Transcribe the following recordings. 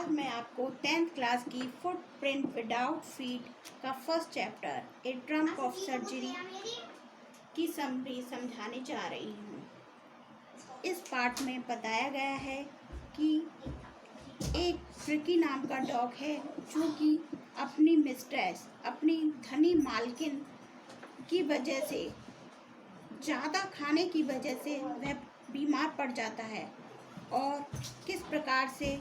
आज मैं आपको 10th क्लास की फुटप्रिंट विदाउट फीट का first chapter A trunk of surgery की समरी समझाने जा रही हूँ। इस पार्ट में बताया गया है कि एक फ्रिकी नाम का डॉग है जो कि अपनी मिस्ट्रेस, अपनी धनी मालकिन की वजह से, ज़्यादा खाने की वजह से वह बीमार पड़ जाता है और किस प्रकार से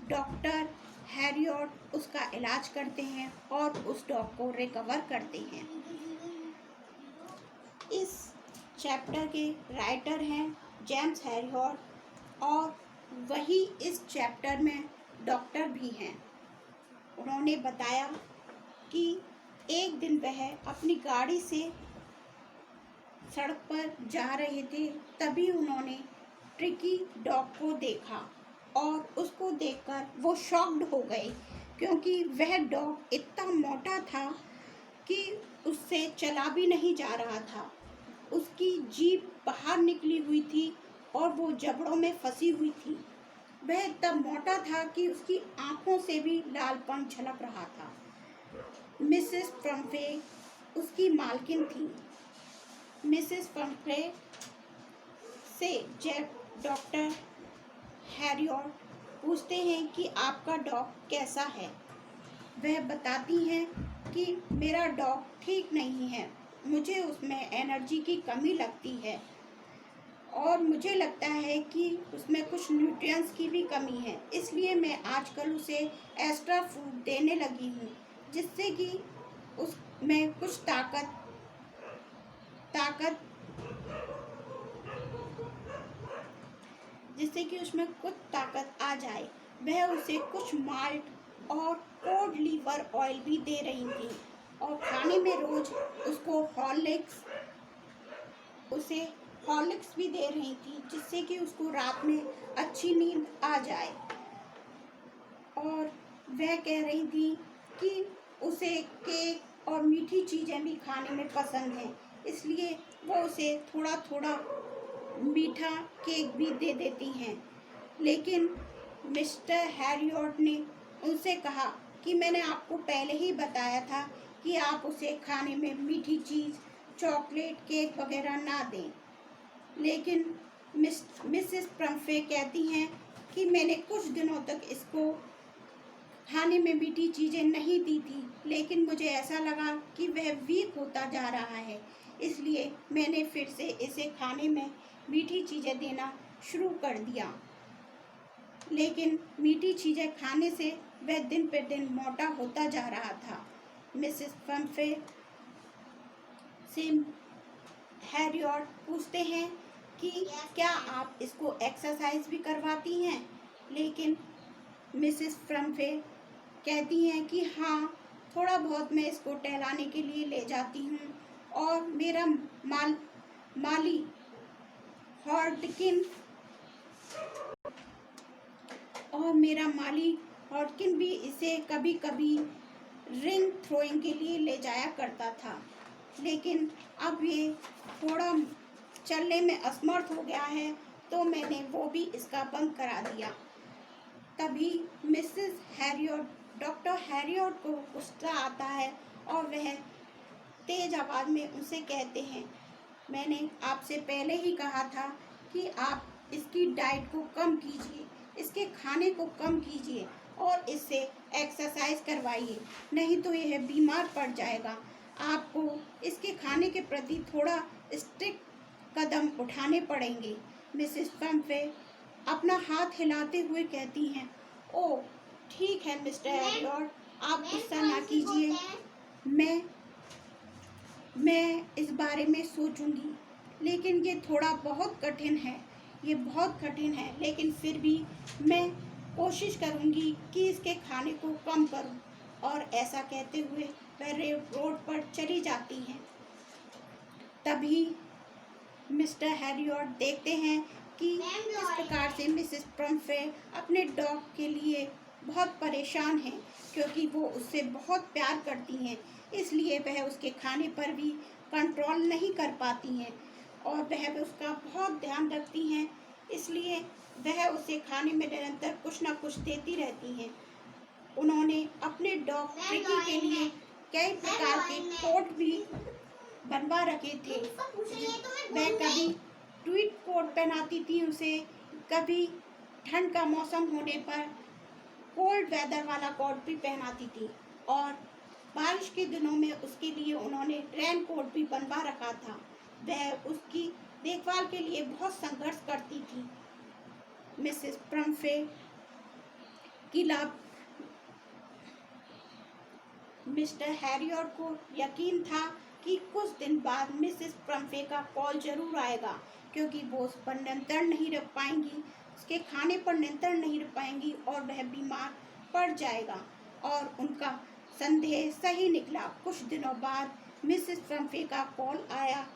डॉक्टर हैरियट उसका इलाज करते हैं और उस डॉग को रिकवर करते हैं। इस चैप्टर के राइटर हैं जेम्स हैरियट और वही इस चैप्टर में डॉक्टर भी हैं। उन्होंने बताया कि एक दिन वह अपनी गाड़ी से सड़क पर जा रहे थे, तभी उन्होंने ट्रिकी डॉग को देखा और उसको देखकर वो शॉक्ड हो गए क्योंकि वह डॉग इतना मोटा था कि उससे चला भी नहीं जा रहा था। उसकी जीभ बाहर निकली हुई थी और वो जबड़ों में फंसी हुई थी। वह इतना मोटा था कि उसकी आंखों से भी लालपन झलक रहा था। मिसेस पंफ्रे उसकी मालकिन थी। मिसेस पंफ्रे से डॉक्टर हैरियट पूछते हैं कि आपका डॉग कैसा है। वह बताती हैं कि मेरा डॉग ठीक नहीं है, मुझे उसमें एनर्जी की कमी लगती है और मुझे लगता है कि उसमें कुछ न्यूट्रिएंट्स की भी कमी है, इसलिए मैं आजकल उसे एक्स्ट्रा फूड देने लगी हूँ जिससे कि उसमें कुछ ताकत जिससे कि उसमें कुछ ताकत आ जाए। वह उसे कुछ माल्ट और कोड लीवर ऑयल भी दे रही थी और खाने में रोज उसको हॉर्लिक्स भी दे रही थी जिससे कि उसको रात में अच्छी नींद आ जाए। और वह कह रही थी कि उसे केक और मीठी चीज़ें भी खाने में पसंद हैं, इसलिए वो उसे थोड़ा थोड़ा मीठा केक भी दे देती हैं। लेकिन मिस्टर हैरियट ने उनसे कहा कि मैंने आपको पहले ही बताया था कि आप उसे खाने में मीठी चीज़, चॉकलेट, केक वगैरह ना दें। लेकिन मिसेस पंफ्रे कहती हैं कि मैंने कुछ दिनों तक इसको खाने में मीठी चीज़ें नहीं दी थी, लेकिन मुझे ऐसा लगा कि वह वीक होता जा रहा है, इसलिए मैंने फिर से इसे खाने में मीठी चीज़ें देना शुरू कर दिया। लेकिन मीठी चीज़ें खाने से वह दिन पर दिन मोटा होता जा रहा था। मिसेस पंफ्रे से हैरियट पूछते हैं कि क्या आप इसको एक्सरसाइज भी करवाती हैं। लेकिन मिसेस पंफ्रे कहती हैं कि हाँ, थोड़ा बहुत मैं इसको टहलाने के लिए ले जाती हूँ और मेरा माली हॉटकिन भी इसे कभी कभी रिंग थ्रोइंग के लिए ले जाया करता था। लेकिन अब ये थोड़ा चलने में असमर्थ हो गया है तो मैंने वो भी इसका बंद करा दिया। तभी मिसेस हैरियट डॉक्टर हैरियट को गुस्सा आता है और वह तेज आवाज़ में उनसे कहते हैं, मैंने आपसे पहले ही कहा था कि आप इसकी डाइट को कम कीजिए, इसके खाने को कम कीजिए और इससे एक्सरसाइज करवाइए, नहीं तो यह बीमार पड़ जाएगा। आपको इसके खाने के प्रति थोड़ा स्ट्रिक्ट कदम उठाने पड़ेंगे। मिसेस पंफ्रे अपना हाथ हिलाते हुए कहती हैं, ओह ठीक है मिस्टर हैरियट, आप गुस्सा ना कीजिए, मैं इस बारे में सोचूंगी। लेकिन ये थोड़ा बहुत कठिन है, लेकिन फिर भी मैं कोशिश करूंगी कि इसके खाने को कम करूं। और ऐसा कहते हुए वह रोड पर चली जाती हैं। तभी मिस्टर हैरियट देखते हैं कि इस प्रकार से मिसेस पंफ्रे अपने डॉग के लिए बहुत परेशान हैं क्योंकि वो उससे बहुत प्यार करती हैं, इसलिए वह उसके खाने पर भी कंट्रोल नहीं कर पाती हैं और वह उसका बहुत ध्यान रखती हैं। इसलिए वह उसे खाने में निरंतर कुछ न कुछ देती रहती हैं। उन्होंने अपने डॉग ट्रिकी के लिए कई प्रकार के कोट भी बनवा रखे थे। वह कभी ट्वीट कोट पहनाती थी उसे, कभी ठंड का मौसम होने पर कोल्ड वेदर वाला कोट भी पहनाती थी, और बारिश के दिनों में उसके लिए उन्होंने रेन कोट भी बनवा रखा था। वह उसकी देखभाल के लिए बहुत संघर्ष करती थी। मिसेस प्रम्फे की लाभ मिस्टर हैरियट को यकीन था कि कुछ दिन बाद मिसेस प्रम्फे का कॉल जरूर आएगा, क्योंकि वो उस पर नियंत्रण नहीं रख पाएंगी, उसके खाने पर नियंत्रण नहीं रख पाएंगी और वह बीमार पड़ जाएगा। और उनका संदेह सही निकला। कुछ दिनों बाद मिसेस प्रम्फे का कॉल आया।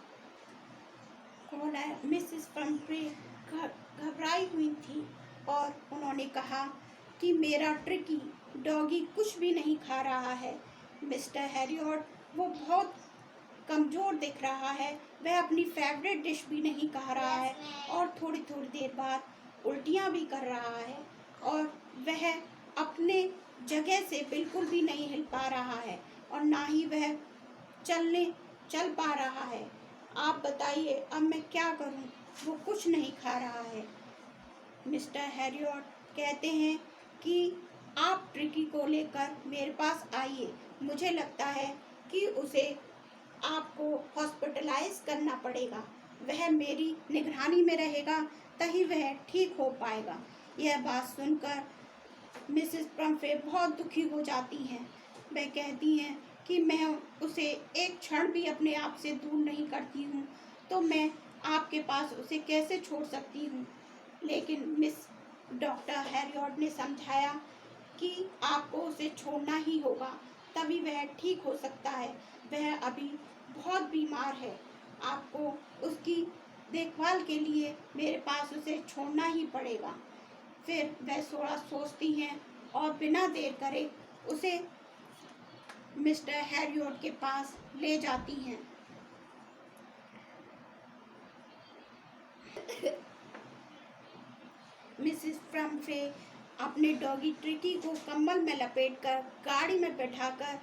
मिसेस प्रम्फे घबराई हुई थी और उन्होंने कहा कि मेरा ट्रिकी डॉगी कुछ भी नहीं खा रहा है। मिस्टर हैरियट, वो बहुत कमज़ोर दिख रहा है, वह अपनी फेवरेट डिश भी नहीं खा रहा है और थोड़ी थोड़ी देर बाद उल्टियाँ भी कर रहा है, और वह अपने जगह से बिल्कुल भी नहीं हिल पा रहा है और ना ही वह चल पा रहा है। आप बताइए अब मैं क्या करूं? वो कुछ नहीं खा रहा है। मिस्टर हैरियट कहते हैं कि आप ट्रिकी को लेकर मेरे पास आइए। मुझे लगता है कि उसे आपको हॉस्पिटलाइज करना पड़ेगा। वह मेरी निगरानी में रहेगा, तभी वह ठीक हो पाएगा। यह बात सुनकर मिसेस प्रम्फे बहुत दुखी हो जाती हैं। वह कहती हैं कि मैं उसे एक क्षण भी अपने आप से दूर नहीं करती हूँ, तो मैं आपके पास उसे कैसे छोड़ सकती हूँ। लेकिन मिस डॉक्टर हैरियट ने समझाया कि आपको उसे छोड़ना ही होगा, तभी वह ठीक हो सकता है। वह अभी बहुत बीमार है, आपको उसकी देखभाल के लिए मेरे पास उसे छोड़ना ही पड़ेगा। फिर वह थोड़ा सोचती हैं और बिना देर करे उसे मिस्टर हैरियट के पास ले जाती हैं। मिसेस प्रम्फे अपने डॉगी ट्रिकी को कंबल में लपेटकर गाड़ी में बैठाकर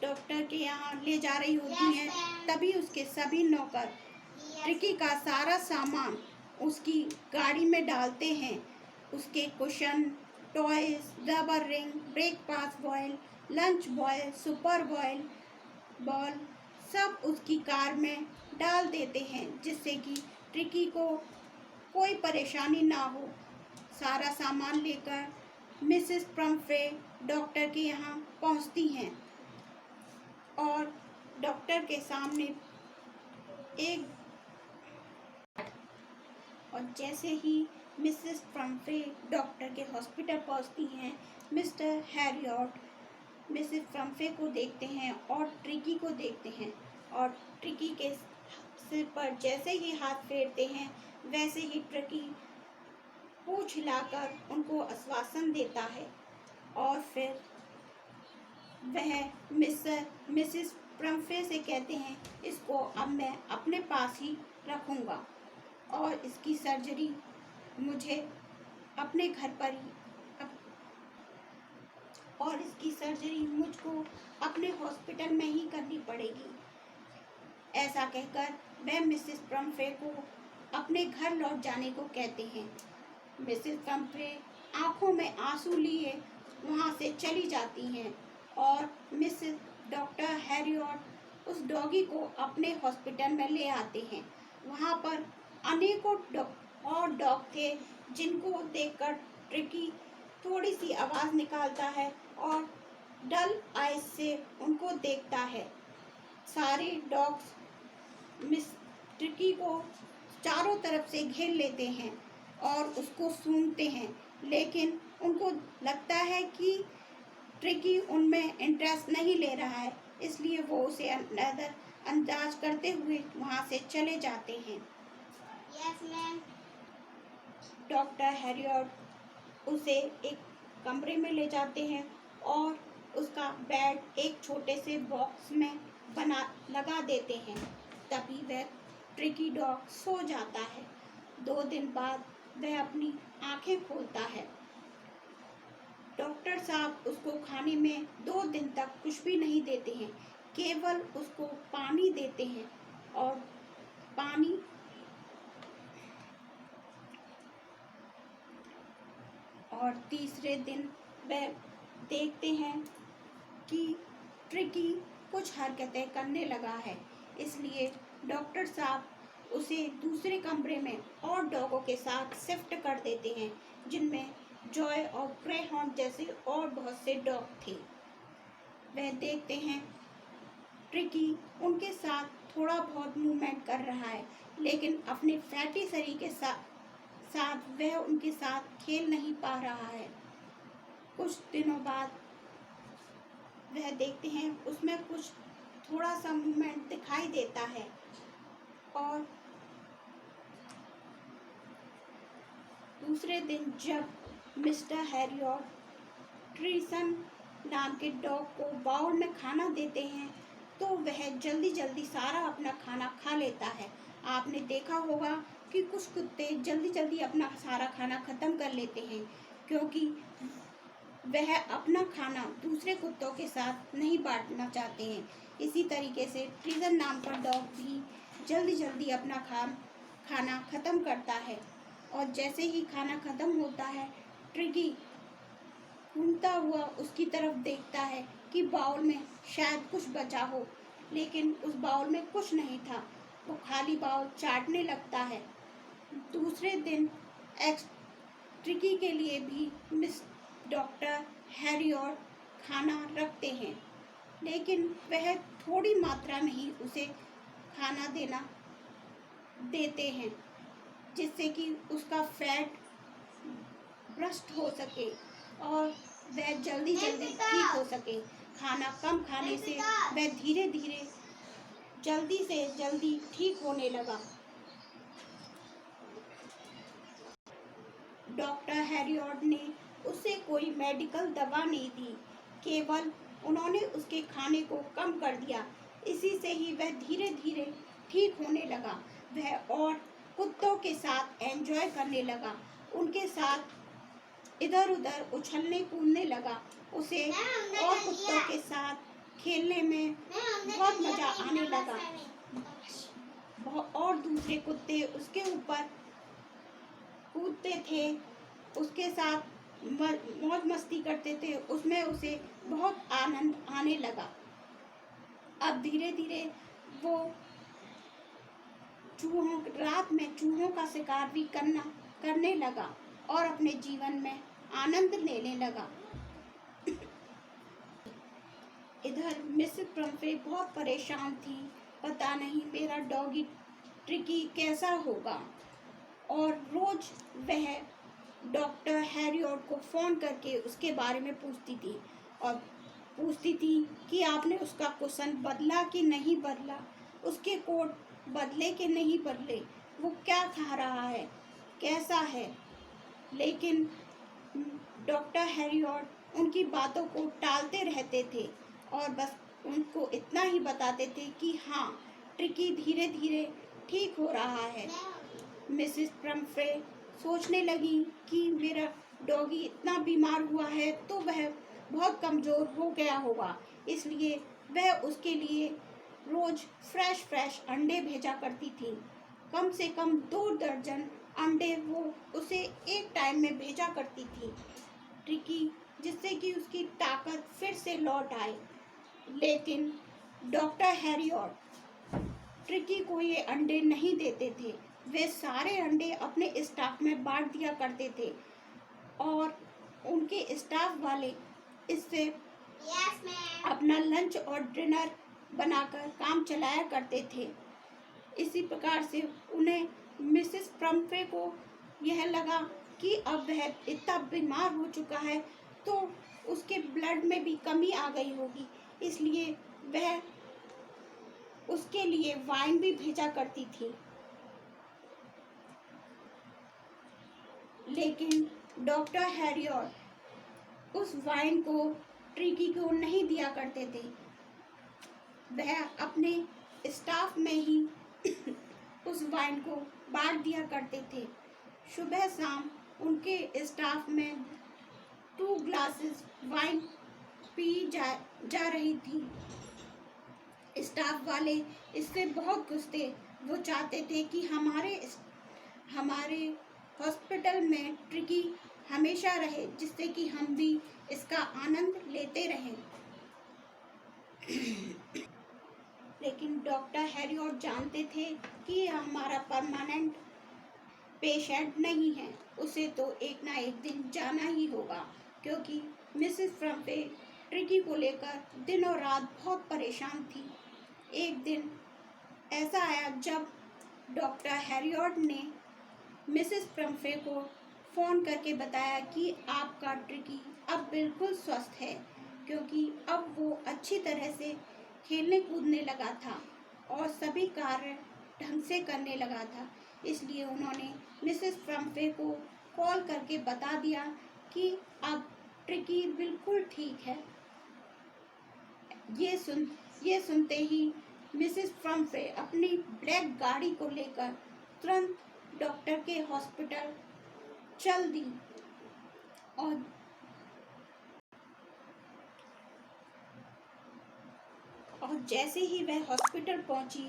डॉक्टर के यहाँ ले जा रही होती हैं। तभी उसके सभी नौकर ट्रिकी का सारा सामान उसकी गाड़ी में डालते हैं। उसके cushion, toys, rubber ring, breakfast bowl, lunch bowl, super ball सब उसकी कार में डाल देते हैं, जिससे कि ट्रिकी को कोई परेशानी ना हो। सारा सामान लेकर मिसेस प्रम्फे डॉक्टर के यहाँ पहुँचती हैं और डॉक्टर के सामने जैसे ही मिसेस प्रम्फे डॉक्टर के हॉस्पिटल पहुंचती हैं, मिस्टर हैरियट मिसेस प्रम्फे को देखते हैं और ट्रिकी को देखते हैं, और ट्रिकी के सिर पर जैसे ही हाथ फेरते हैं, वैसे ही ट्रिकी पूंछ हिलाकर उनको आश्वासन देता है। और फिर वह मिसेस प्रम्फे से कहते हैं, इसको अब मैं अपने पास ही रखूँगा और इसकी सर्जरी मुझे अपने घर पर ही और इसकी सर्जरी मुझको अपने हॉस्पिटल में ही करनी पड़ेगी। ऐसा कहकर वह मिसेस प्रम्फे को अपने घर लौट जाने को कहते हैं। मिसेस प्रम्फे आंखों में आंसू लिए वहाँ से चली जाती हैं और मिसेस डॉक्टर हैरियट उस डॉगी को अपने हॉस्पिटल में ले आते हैं। वहाँ पर अनेकों और डॉग थे, जिनको देखकर ट्रिकी थोड़ी सी आवाज़ निकालता है और डल आइज से उनको देखता है। सारे डॉग्स मिस ट्रिकी को चारों तरफ से घेर लेते हैं और उसको सूंघते हैं, लेकिन उनको लगता है कि ट्रिकी उनमें इंटरेस्ट नहीं ले रहा है, इसलिए वो उसे नज़रअंदाज करते हुए वहाँ से चले जाते हैं। डॉक्टर हैरियट उसे एक कमरे में ले जाते हैं और उसका बेड एक छोटे से बॉक्स में लगा देते हैं। तभी वह ट्रिकी डॉग सो जाता है। 2 दिन बाद वह अपनी आंखें खोलता है। डॉक्टर साहब उसको खाने में 2 दिन तक कुछ भी नहीं देते हैं, केवल उसको पानी देते हैं और पानी और तीसरे दिन वह देखते हैं कि ट्रिकी कुछ हरकतें करने लगा है, इसलिए डॉक्टर साहब उसे दूसरे कमरे में और डॉगों के साथ शिफ्ट कर देते हैं, जिनमें जॉय और ग्रेहाउंड जैसे और बहुत से डॉग थे। वह देखते हैं ट्रिकी उनके साथ थोड़ा बहुत मूवमेंट कर रहा है, लेकिन अपने फैटी शरीर के साथ वह उनके साथ खेल नहीं पा रहा है। कुछ दिनों बाद वह देखते हैं उसमें कुछ थोड़ा सा मूवमेंट दिखाई देता है और दूसरे दिन जब मिस्टर हैरी और ट्रीसन नाम के डॉग को बाउल में खाना देते हैं तो वह जल्दी जल्दी सारा अपना खाना खा लेता है। आपने देखा होगा कि कुछ कुत्ते जल्दी जल्दी अपना सारा खाना ख़त्म कर लेते हैं, क्योंकि वह अपना खाना दूसरे कुत्तों के साथ नहीं बांटना चाहते हैं। इसी तरीके से ट्रीसन नाम का डॉग भी जल्दी जल्दी अपना खाना ख़त्म करता है और जैसे ही खाना ख़त्म होता है ट्रिकी घूमता हुआ उसकी तरफ देखता है कि बाउल में शायद कुछ बचा हो, लेकिन उस बाउल में कुछ नहीं था। वो खाली बाउल चाटने लगता है। दूसरे दिन ट्रिकी के लिए भी मिस डॉक्टर हैरी और खाना रखते हैं, लेकिन वह थोड़ी मात्रा में ही उसे खाना देते हैं, जिससे कि उसका फैट ब्रस्ट हो सके और वह जल्दी जल्दी ठीक हो सके। खाना कम खाने से वह धीरे धीरे जल्दी से जल्दी ठीक होने लगा। डॉक्टर हैरियॉट ने उसे कोई मेडिकल दवा नहीं दी, केवल उन्होंने उसके खाने को कम कर दिया। इसी से ही वह धीरे धीरे ठीक होने लगा। वह और कुत्तों के साथ एंजॉय करने लगा, उनके साथ इधर उधर उछलने कूदने लगा। उसे और कुत्तों के साथ खेलने में बहुत मज़ा आने लगा और दूसरे कुत्ते उसके ऊपर कूदते थे, उसके साथ मौज मस्ती करते थे, उसमें उसे बहुत आनंद आने लगा। अब धीरे धीरे वो रात में चूहों का शिकार भी करने लगा और अपने जीवन में आनंद लेने लगा। इधर मिसेस प्रम्फे बहुत परेशान थी, पता नहीं मेरा डॉगी ट्रिकी कैसा होगा, और रोज वह डॉक्टर हैरियॉट को फ़ोन करके उसके बारे में पूछती थी और पूछती थी कि आपने उसका कुशन बदला कि नहीं बदला, उसके कोट बदले कि नहीं बदले, वो क्या खा रहा है, कैसा है। लेकिन डॉक्टर हैरियॉट उनकी बातों को टालते रहते थे और बस उनको इतना ही बताते थे कि हाँ, ट्रिकी धीरे धीरे ठीक हो रहा है। मिसेस प्रम्फे सोचने लगी कि मेरा डॉगी इतना बीमार हुआ है तो वह बहुत कमज़ोर हो गया होगा, इसलिए वह उसके लिए रोज़ फ्रेश अंडे भेजा करती थी। कम से कम 2 दर्जन अंडे वो उसे एक टाइम में भेजा करती थी, ट्रिकी, जिससे कि उसकी ताकत फिर से लौट आए। लेकिन डॉक्टर हैरियॉट ट्रिकी को ये अंडे नहीं देते थे। वे सारे अंडे अपने स्टाफ में बांट दिया करते थे और उनके स्टाफ वाले इससे अपना लंच और डिनर बनाकर काम चलाया करते थे। इसी प्रकार से उन्हें मिसेस प्रम्फे को यह लगा कि अब वह इतना बीमार हो चुका है तो उसके ब्लड में भी कमी आ गई होगी, इसलिए वह उसके लिए वाइन भी भेजा करती थी। लेकिन डॉक्टर हैरियॉट उस वाइन को ट्रिकी को नहीं दिया करते थे। वह अपने स्टाफ में ही उस वाइन को बांट दिया करते थे। सुबह शाम उनके स्टाफ में 2 ग्लासेस वाइन पी जा रही थी। स्टाफ वाले इससे बहुत खुश थे। वो चाहते थे कि हमारे हॉस्पिटल में ट्रिकी हमेशा रहे, जिससे कि हम भी इसका आनंद लेते रहें। लेकिन डॉक्टर हैरियट जानते थे कि यह हमारा परमानेंट पेशेंट नहीं है। उसे तो एक ना एक दिन जाना ही होगा, क्योंकि मिसेस फ्रम्पे ट्रिकी को लेकर दिन और रात बहुत परेशान थी। एक दिन ऐसा आया जब डॉक्टर हैरियट ने मिसेस फ्रम्पे को फ़ोन करके बताया कि आपका ट्रिकी अब बिल्कुल स्वस्थ है, क्योंकि अब वो अच्छी तरह से खेलने कूदने लगा था और सभी कार्य ढंग से करने लगा था। इसलिए उन्होंने मिसेस फ्रम्पे को कॉल करके बता दिया कि अब ट्रिकी बिल्कुल ठीक है। ये सुनते ही मिसेस फ्रम्पे अपनी ब्लैक गाड़ी को लेकर तुरंत डॉक्टर के हॉस्पिटल चल दी और जैसे ही वह हॉस्पिटल पहुंची,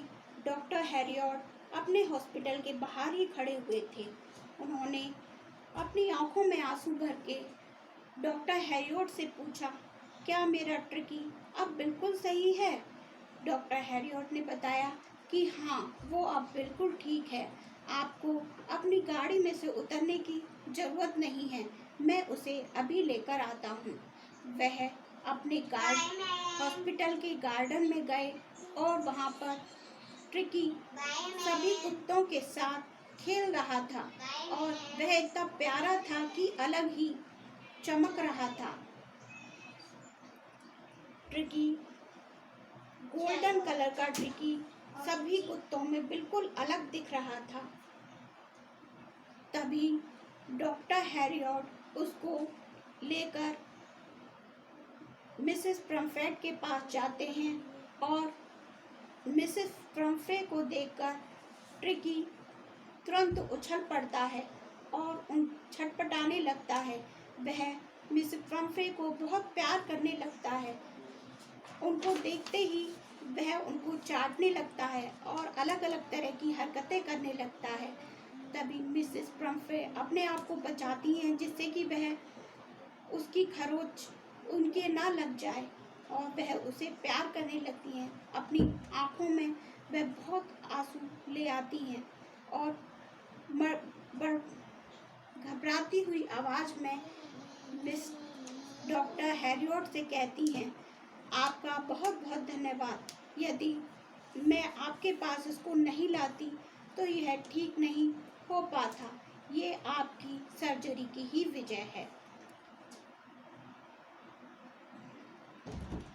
डॉक्टर हैरियट अपने हॉस्पिटल के बाहर ही खड़े हुए थे। उन्होंने अपनी आंखों में आंसू भर के डॉक्टर हैरियट से पूछा, क्या मेरा ट्रिकी अब बिल्कुल सही है? डॉक्टर हैरियट ने बताया कि हाँ, वो अब बिल्कुल ठीक है। आपको अपनी गाड़ी में से उतरने की ज़रूरत नहीं है, मैं उसे अभी लेकर आता हूँ। वह अपने हॉस्पिटल के गार्डन में गए और वहाँ पर ट्रिकी सभी कुत्तों के साथ खेल रहा था और वह इतना प्यारा था कि अलग ही चमक रहा था। ट्रिकी गोल्डन कलर का ट्रिकी सभी कुत्तों में बिल्कुल अलग दिख रहा था। तभी डॉक्टर हैरियट उसको लेकर मिसेस फ्रम्पे के पास जाते हैं और मिसेस फ्रम्पे को देखकर ट्रिकी तुरंत उछल पड़ता है और छटपटाने लगता है। वह मिसेस फ्रम्पे को बहुत प्यार करने लगता है। उनको देखते ही वह उनको चाटने लगता है और अलग अलग तरह की हरकतें करने लगता है। तभी मिसेस फ्रम्पे अपने आप को बचाती हैं, जिससे कि वह उसकी खरोंच उनके ना लग जाए और वह उसे प्यार करने लगती हैं। अपनी आँखों में वह बहुत आंसू ले आती हैं और घबराती हुई आवाज़ में मिस डॉक्टर हैरियट से कहती हैं, आपका बहुत बहुत धन्यवाद। यदि मैं आपके पास इसको नहीं लाती तो यह ठीक नहीं हो पाता। ये आपकी सर्जरी की ही वजह है।